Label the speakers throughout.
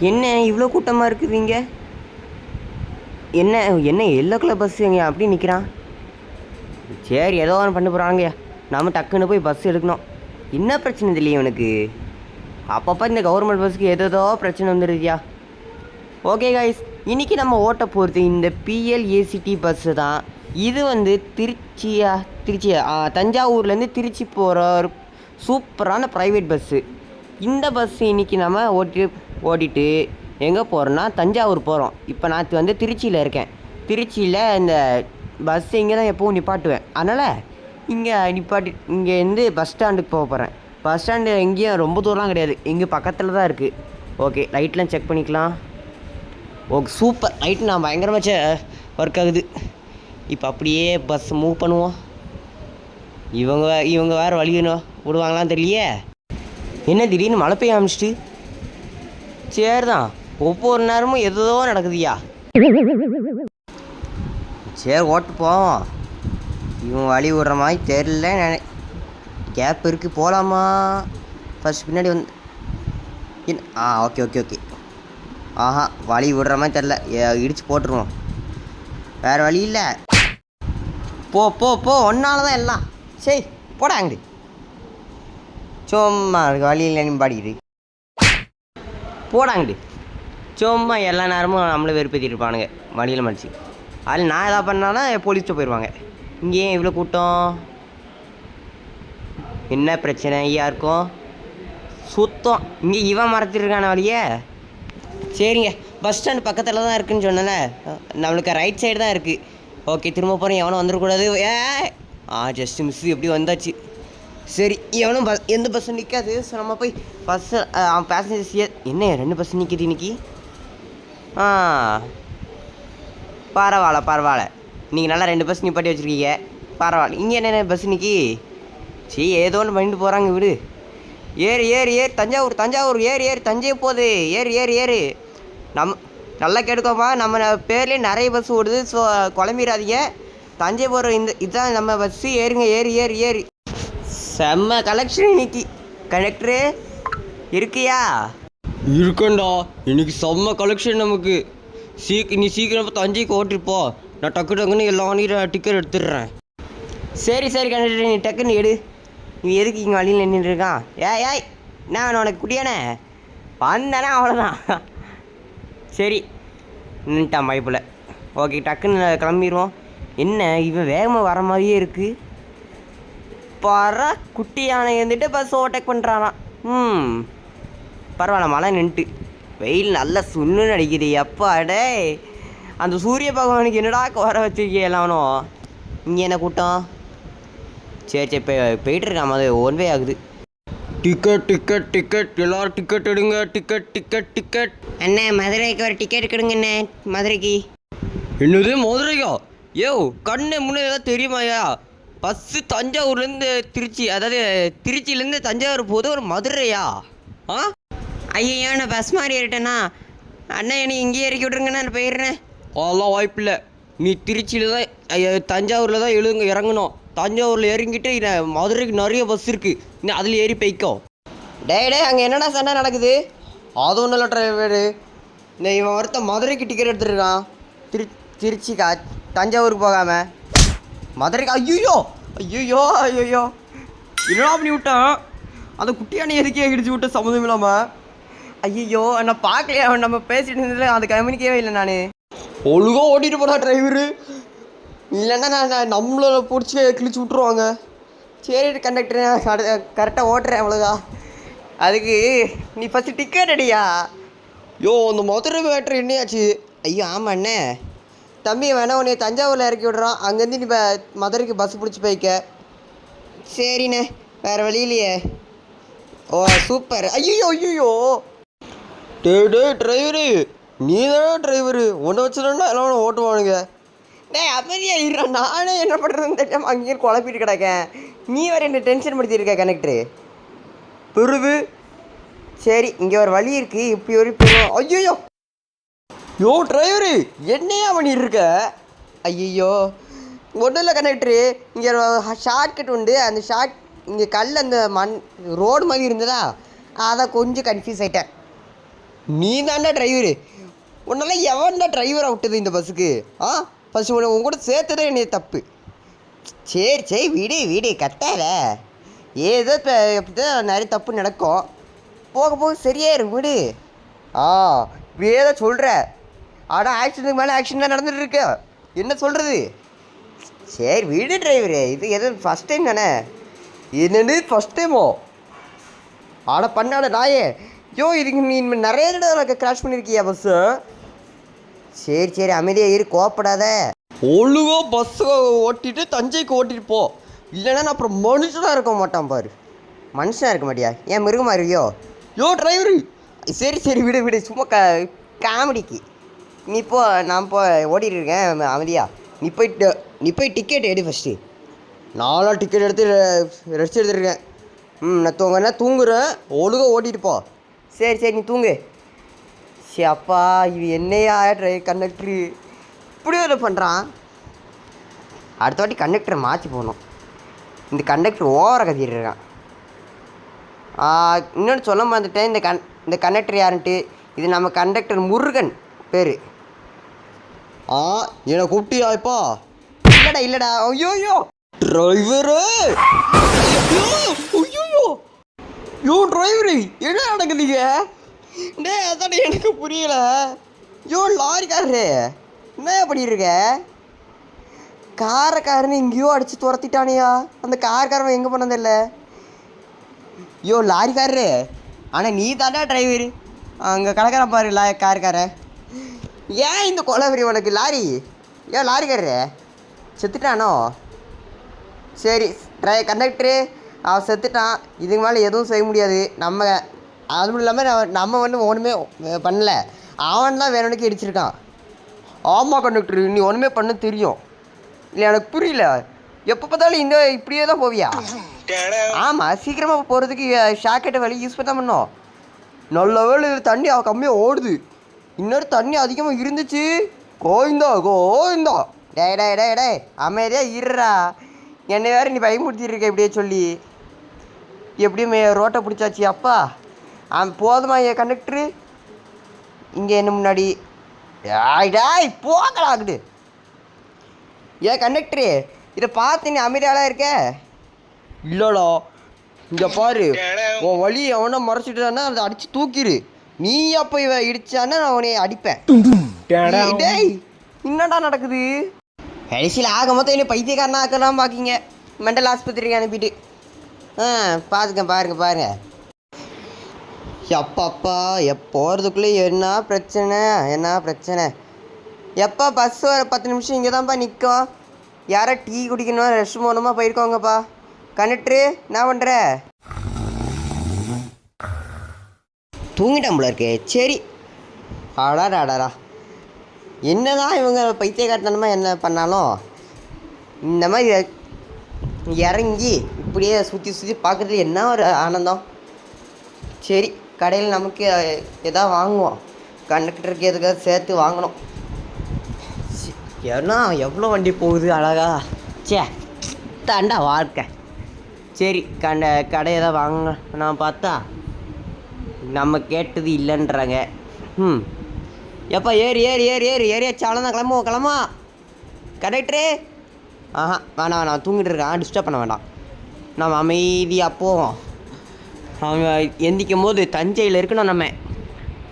Speaker 1: என்ன இவ்வளோ கூட்டமாக இருக்குதுங்க? என்ன என்ன எல்லோ கலர் பஸ்ஸு எங்க அப்படி நிற்கிறான்? சரி ஏதோ ஒன்று பண்ண போகிறாங்கய்யா. நம்ம டக்குன்னு போய் பஸ் எடுக்கணும். என்ன பிரச்சனை இல்லையா இவனுக்கு? அப்பப்போ இந்த கவர்மெண்ட் பஸ்ஸுக்கு ஏதோ பிரச்சனை வந்துடுதுயா. ஓகே கைஸ், இன்றைக்கி நம்ம ஓட்ட போகிறது இந்த பிஎல்ஏசிடி பஸ்ஸு தான். இது வந்து தஞ்சாவூர்லேருந்து திருச்சி போகிற ஒரு சூப்பரான ப்ரைவேட் பஸ்ஸு. இந்த பஸ்ஸு இன்றைக்கி நம்ம ஓட்டிட்டு எங்கே போகிறோன்னா தஞ்சாவூர் போகிறோம். இப்போ நான் வந்து திருச்சியில் இருக்கேன். திருச்சியில் இந்த பஸ் இங்கே தான் எப்போவும் நிப்பாட்டுவேன். அதனால் இங்கேருந்து பஸ் ஸ்டாண்டுக்கு போக போகிறேன். பஸ் ஸ்டாண்டு எங்கேயும் ரொம்ப தூரம்லாம் கிடையாது, இங்கே பக்கத்தில் தான் இருக்குது. ஓகே, லைட்லாம் செக் பண்ணிக்கலாம். ஓகே சூப்பர், லைட் நான் பயங்கரமாக ஒர்க் ஆகுது. இப்போ அப்படியே பஸ் மூவ் பண்ணுவோம். இவங்க வேறு வழி விடுவாங்களான்னு தெரியலையே. என்ன திடீர்னு மழை பெய்ய ஆரம்பிச்சிட்டு? சரி தான், ஒவ்வொரு நேரமும் ஏதோ நடக்குதுயா. சரி ஓட்டு போவோம். இவன் வழி விடுற மாதிரி தெரில. கேப் இருக்குது, போகலாமா? ஃபஸ்ட் பின்னாடி வந்து ஓகே ஓகே ஓகே. ஆஹா, வழி விடுற மாதிரி தெரில, இடித்து போட்டுருவோம். வேறு வழி இல்லை. போ போ போ, ஒன்றால தான் எல்லாம். சரி போடாங்கடி, சும்மா வழியில் நிப்பாடிக்குது. போடாங்கடி, சும்மா எல்லா நேரமும் நம்மளை வெறுப்பேற்றிட்டு இருப்பானுங்க வழியில் மடிச்சு. அதில் நான் எதாவது பண்ணானா போலீஸ்ட்டு போயிடுவாங்க. இங்கே ஏன் இவ்வளோ கூட்டம்? என்ன பிரச்சனை ஐயா இருக்கும்? சுத்தம் இங்கே இவன் மறைச்சிருக்கான வழியே. சரிங்க, பஸ் ஸ்டாண்டு பக்கத்தில் தான் இருக்குதுன்னு சொன்னேன்ல, நம்மளுக்கு ரைட் சைடு தான் இருக்குது. ஓகே, திரும்ப போகிறேன். எவனும் வந்துடக்கூடாது. ஜஸ்ட்டு மிஸ்ஸு எப்படி வந்தாச்சு. சரி, எவனும் எந்த பஸ்ஸும் நிற்காது. ஸோ நம்ம போய் பஸ்ஸு பேசஞ்சர்ஸ் என்ன 2 பஸ் நிற்கிது இன்றைக்கி? பரவாயில்ல. நீங்கள் நல்லா 2 பஸ் நிப்பாட்டி வச்சுருக்கீங்க, பரவாயில்ல. இங்கே என்ன பஸ் நிற்கி? சரி, ஏதோ ஒன்று பண்ணிட்டு போகிறாங்க விடு. ஏறு தஞ்சாவூர் ஏறு தஞ்சை போகுது. ஏறு நல்லா கேட்டுக்கோமா, நம்ம பேர்லேயே நிறைய பஸ் ஓடுது. ஸோ குழம்பிடாதீங்க. தஞ்சை போகிற இதுதான் நம்ம பஸ்ஸு. ஏறுங்க, ஏறு. செம்ம கலெக்ஷன் இன்னைக்கு. கலெக்டரு இருக்கியா? இருக்கண்டா, இன்னைக்கு செம்ம கலெக்ஷன் நமக்கு. நீ சீக்கிரம் தஞ்சைக்கு ஓட்டிருப்போ. நான் டக்குன்னு எல்லாம் டிக்கெட் எடுத்துடுறேன். சரி கலெக்டர், நீ டக்குன்னு எடு. நீ எதுக்கு இங்கே வழியில் நின்றுருக்கான்? ஏய் என்ன வேணும் உனக்கு? குடியானே வந்தானே, அவ்வளோதான். சரி நின்ட்டான் மைப்பில். ஓகே, டக்குன்னு கிளம்பிடுவோம். என்ன இவன் வேகமாக வர மாதிரியே இருக்குது. குட்டி யானை இருந்துட்டு பஸ் ஓவர்டேக் பண்ணுறாரான். பரவாயில்ல, மழை நின்றுட்டு. வெயில் நல்லா சுண்ணுன்னு அடிக்குது. அப்பாடே, அந்த சூரிய பகவானுக்கு என்னடா வர வச்சுருக்கே எல்லாவனும். இங்கே என்ன கூட்டம்? சரி போயிட்டுருக்காம, அது 1 வே ஆகுது. டிக்கெட் எல்லோரும் டிக்கெட் எடுங்க. டிக்கெட் அண்ணே, மதுரைக்கு ஒரு டிக்கெட் கொடுங்கண்ணே. மதுரைக்கு? என்னது மதுரைக்கா? கண்ணு முன்னே ஏதாவது தெரியுமாயா? பஸ்ஸு தஞ்சாவூர்லேருந்து திருச்சி, அதாவது திருச்சியிலேருந்து தஞ்சாவூர் போகுது, ஒரு மதுரையா? ஐயோ, நான் பஸ் மாறி ஏறிட்டேண்ணா. அண்ணா என்னை இங்கேயே இறக்கி விட்ருங்கண்ணா, நான் போயிடுறேன். அதெல்லாம் வாய்ப்பு இல்லை. நீ திருச்சியில் தான் தஞ்சாவூரில் தான் இறங்கணும். தஞ்சாவூரில் இறங்கிட்டு மதுரைக்கு நிறைய பஸ் இருக்குது, நீ அதில் ஏறி போய்க்கோ. டே அங்கே என்னடா சண்டை நடக்குது? அது ஒன்றும் இல்லை டிரைவரு. இவன் ஒருத்தன் மதுரைக்கு டிக்கெட் எடுத்துருக்கான், திருச்சிக்கா தஞ்சாவூருக்கு போகாமல் மதுரைக்கு. ஐயோ என்னடா பண்ணி விட்டான்? அந்த குட்டியானே எதுக்கே இடிச்சு விட்ட சம்மந்தம் இல்லாமல். ஐயோ, நான் பார்க்கலையே. அவன் நம்ம பேசிட்டு இருந்ததில் அதை கவனிக்கவே இல்லை. நான் ஒழுங்காக ஓட்டிகிட்டு போனா டிரைவரு, இல்லைன்னா நான் நம்மளை பிடிச்சி கிழிச்சு விட்ருவாங்க. சரி கண்டக்டர், நான் கரெக்டாக ஓட்டுறேன் அவ்வளோதான். அதுக்கு நீ ஃபஸ்ட்டு டிக்கெட் அடியா. அந்த மதுரை மேட்ரு என்னையாச்சு? ஐயோ ஆமாண்ணே. தம்பி வேணா உன்னை தஞ்சாவூரில் இறக்கி விட்றான், அங்கேருந்து நீ மதுரைக்கு பஸ் பிடிச்சி போய்க்க. சரிண்ணே, வேறு வழியிலையே. சூப்பர். ஐயோ டே டிரைவரு, நீ தானே டிரைவரு, ஒன்றை வச்சுருந்தா எல்லாம் ஓட்டுவானுங்க. அமைதியாக இருறான். நானே என்ன பண்ணுறதுன்னு தெரியாமல் அங்கேயே குழப்பிட்டு கிடக்கேன். நீ வேறு என்ன டென்ஷன் படுத்தியிருக்க கனெக்டரு பெருவு. சரி, இங்கே ஒரு வழி இருக்குது, இப்படி ஒரு போயிடும். ஐயோ டிரைவரு, என்னையா பண்ணியிருக்க? ஐயோ ஒன்றும் இல்லை கனெக்டரு, இங்கே ஷார்ட்கட் உண்டு. அந்த இங்கே அந்த ரோடு மாதிரி இருந்ததா, அதை கொஞ்சம் கன்ஃபியூஸ் ஆகிட்டேன். நீ தாண்டா டிரைவரு. உன்னால எவன்டா டிரைவரை விட்டது இந்த பஸ்ஸுக்கு? ஃபஸ்ட்டு உன் கூட சேர்த்ததே என்னைய தப்பு. சரி சரி விடு விடு கத்தாத. ஏதோ இப்போ எப்படி தான் நிறைய தப்பு நடக்கும், போக போக சரியாயிரும் விடு. இப்படியே தான் சொல்கிற. ஆனால் ஆக்சிடென்ட்டுக்கு மேலே ஆக்சிடென்ட் தான் நடந்துட்டு இருக்கு. என்ன சொல்கிறது? சரி விடு டிரைவரு, இது எதுவும் ஃபஸ்ட் டைம் தானே. என்னென்னு ஃபஸ்ட் டைமோ? பண்ணாட நாயே. இதுக்கு நீ நிறைய தடவை கிராஷ் பண்ணியிருக்கியா பஸ்ஸு? சரி சரி அமைதியாக இரு, கோவப்படாத. ஒழுங்காக பஸ்ஸு ஓட்டிட்டு தஞ்சைக்கு ஓட்டிட்டு போ, இல்லைன்னா நான் அப்புறம் மனுஷனாக இருக்க மாட்டான் பாரு. மனுஷனாக இருக்க மாட்டியா? ஏன் மிருகமாக இருக்கியோ? டிரைவரு சரி சரி விடு விடு, சும்மா காமெடிக்கு. நீ போ, நான் ஓட்டிகிட்டு இருக்கேன் அமைதியா. நீ போய் டிக்கெட் எடு ஃபஸ்ட்டு. நானும் டிக்கெட் எடுத்து ரெஸ்ட் எடுத்துருக்கேன். நான் தூங்கன்னா தூங்குறேன், ஒழுங்காக ஓட்டிகிட்டு போ. சரி சரி நீ தூங்கு. சரி அப்பா, இது என்னையா கண்டக்டரு இப்படி ஒரு பண்ணுறான். அடுத்த வாட்டி கண்டக்டரை மாற்றி போகணும். இந்த கண்டக்டர் ஓவர கத்திட்டு இருக்கான். இன்னொன்று சொல்ல மறந்துட்டேன், இந்த கண்டக்டர் யாருன்ட்டு. இது நம்ம கண்டக்டர் முருகன் பேர். என்னை கூப்பிட்டியா இப்போ? இல்லைடா. ஐயோயோ டிரைவரு, டிரைவரு என்ன நடக்குதுங்க? அதானே எனக்கு புரியல. லாரிக்காரரு என்ன பண்ணிருக்க? காரக்காரன்னு எங்கேயோ அடித்து துரத்திட்டானியா. அந்த காரக்காரன் எங்கே பண்ணதில்ல. லாரிக்காரரு, ஆனால் நீ தாண்டா டிரைவரு. அங்கே கடைக்காரன் பாரு காருக்காரன். ஏன் இந்த கொலவரி உனக்கு? லாரிக்காரரு செத்துட்டானோ? சரி கண்டக்டரு அவன் செத்துட்டான். இதுக்கு மேலே எதுவும் செய்ய முடியாது நம்ம. அது மட்டும் இல்லாமல் நம்ம ஒன்றுமே பண்ணல, அவன் தான் வேணுனுக்கு இடிச்சிருக்கான். ஆமாம் கண்டக்டரு, நீ ஒன்றுமே பண்ண தெரியும் இல்லை? எனக்கு புரியல. எப்போ பார்த்தாலும் இப்படியே தான் போவியா? ஆமாம், சீக்கிரமாக போகிறதுக்கு ஷாக்கெட்டை வழி யூஸ் பண்ண பண்ணோம். நல்ல வேலை தண்ணி கம்மியாக ஓடுது. இன்னொரு தண்ணி அதிகமாக இருந்துச்சு. கோவிந்தா. டே அமைதியாக இருறா. என்னை வேறு நீ பயமுறுத்திருக்க இப்படியே சொல்லி. எப்படியும் ரோட்டை பிடிச்சாச்சு. அப்பா போதுமா கண்டக்டரு? இங்கே என்ன முன்னாடி போகலாக்குது. கண்டக்டரு இதை பார்த்து நீ அமைதியாலாம் இருக்க? இல்லைடா, இங்கே பாரு, உன் வழி அவனை மறைச்சிட்டான்னா அதை அடித்து தூக்கிடு. நீ அப்போ இடிச்சான்னா நான் உன்னை அடிப்பேன். என்னடா நடக்குது? கடைசியில் ஆக மொத்தம் என்ன பைத்தியக்காரனா ஆக்கலாம் பார்க்கிங்க. மெண்டல் ஆஸ்பத்திரிக்கு அனுப்பிட்டு பாருங்க. எப்பப்பா போகிறதுக்குள்ளே என்ன பிரச்சனை. எப்போ பஸ் வர 10 நிமிஷம் இங்கே தான்ப்பா நிற்கும். யாரோ டீ குடிக்கணும், ரெஸ்ட் போகணுமா போயிருக்கோங்கப்பா. கண்டக்டரு என்ன பண்ணுற? தூங்கிட்டான் போல இருக்கே. சரி அடாடா, என்னதான் இவங்க பைத்தியக்காரத்தனமாக என்ன பண்ணாலும் இந்த மாதிரி இறங்கி இப்படியே சுற்றி பார்க்குறது என்ன ஒரு ஆனந்தம். சரி கடையில் நமக்கு எதாவது வாங்குவோம். கண்டக்டருக்கு எதுக்காக சேர்த்து வாங்கணும். ஏன்னா எவ்வளோ வண்டி போகுது அழகா. தாண்டா வாழ்க்கை. சரி கடை எதாவது வாங்க நான் பார்த்தா நம்ம கேட்டது இல்லைன்றாங்க. எப்பா ஏறியாச்சாலும் கிளம்பா கண்டக்டரு. வேணாம் தூங்கிட்டு இருக்கான், டிஸ்டர்ப் பண்ண வேண்டாம். நம்ம அமைதியாக போவோம். அவங்க எந்திக்கும் போது தஞ்சையில் இருக்கணும், நம்ம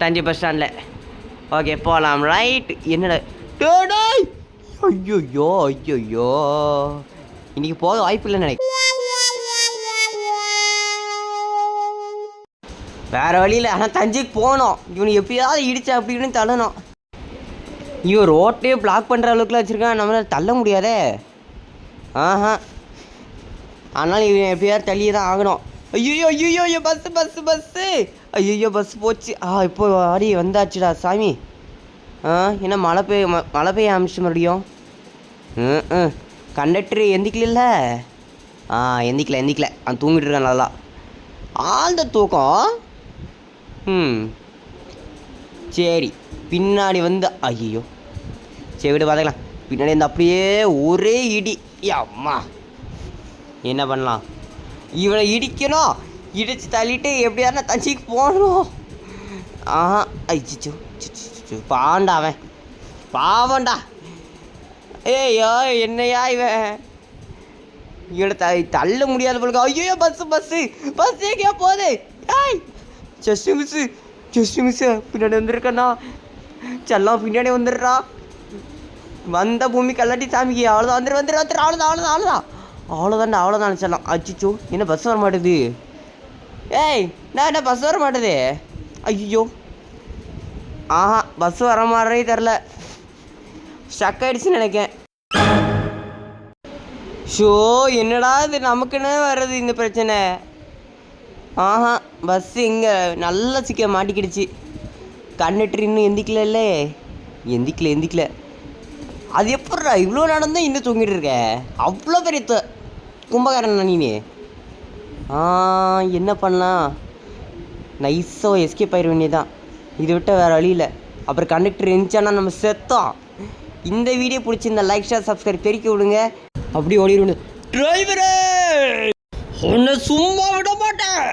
Speaker 1: தஞ்சை பஸ் ஸ்டாண்டில். ஓகே போகலாம். ரைட். என்னடா ஐயோ இன்றைக்கி போக வாய்ப்பு இல்லைன்னு நினைக்கிறேன். வேறு வழியில். ஆனால் தஞ்சைக்கு போகணும். இவனுக்கு எப்படியாவது இடிச்சா அப்படின்னு தள்ளணும். இவன் ரோட்லேயே பிளாக் பண்ணுற அளவுக்குலாம் வச்சுருக்கான், நம்மளால் தள்ள முடியாதே. அதனால் இவன் எப்படியாவது தள்ளியே தான் ஆகணும். ஐயோ பஸ்ஸு ஐயோ பஸ் போச்சு. இப்போ ஆடி வந்தாச்சுடா சாமி. என்ன மழை பெய்ய ஆரம்பிச்சு மறுபடியும். கண்டக்டரு எந்திக்கல. எந்திக்கல. அவன் தூங்கிட்டு இருக்கான் நல்லா. ஆழ்ந்த தூக்கம். சரி பின்னாடி வந்து ஐயோ சரி விட பார்த்துக்கலாம். பின்னாடி வந்து அப்படியே ஒரே இடி. அம்மா என்ன பண்ணலாம்? இவனை இடிக்கணும், இடித்து தள்ளிட்டு எப்படியாருன்னா தஞ்சிக்கு போகணும். ஆஹா ஐச்சிச்சோ பாண்டா அவன் பாவண்டா. ஏய்யோ என்னையா இவன் இவனை தள்ள முடியாத போல. ஐயோ பஸ்ஸு எங்கேயா போகுது. ஏய் ஜஸ்ட் மிஸ்ஸு பின்னாடி வந்துருக்கண்ணா. செல்லாம் பின்னாடி வந்துடுறா. வந்த பூமி கல்லாட்டி சாமிக்கு அவ்வளோதான். வந்துரு அவ்வளோதான்டா செல்லாம். அச்சிச்சோ என்ன பஸ் வர மாட்டேது. ஏய் நான் என்ன பஸ் வர மாட்டேது. ஐயோ ஆஹா பஸ் வர மாதிரியே தெரில. ஸ்டக் ஆகிடுச்சுன்னு நினைக்கேன். ஷோ என்னடா இது நமக்குன்னு வர்றது இந்த பிரச்சனை. ஆஹா பஸ்ஸு எங்கே நல்லா சிக்க மாட்டிக்கிடுச்சு. கண்டக்டர் இன்னும் எந்திக்கல. அது எப்பட்றா இவ்வளோ நடந்தால் இன்னும் தூங்கிட்டு இருக்க. அவ்வளோ பெரிய கும்பகாரன் நீ. என்ன பண்ணலாம், நைஸாக எஸ்கேப் ஆயிட வேண்டியதான். இதை விட்ட வேறு வழி இல்லை. அப்புறம் கண்டக்டர் இருந்துச்சானா நம்ம செத்தோம். இந்த வீடியோ பிடிச்சிருந்தா லைக் ஷேர் சப்ஸ்கிரைப் தெரிவிக்க விடுங்க. அப்படி ஓடிடுங்க. டிரைவரே உன்னை சும்மா விட மாட்டேன்.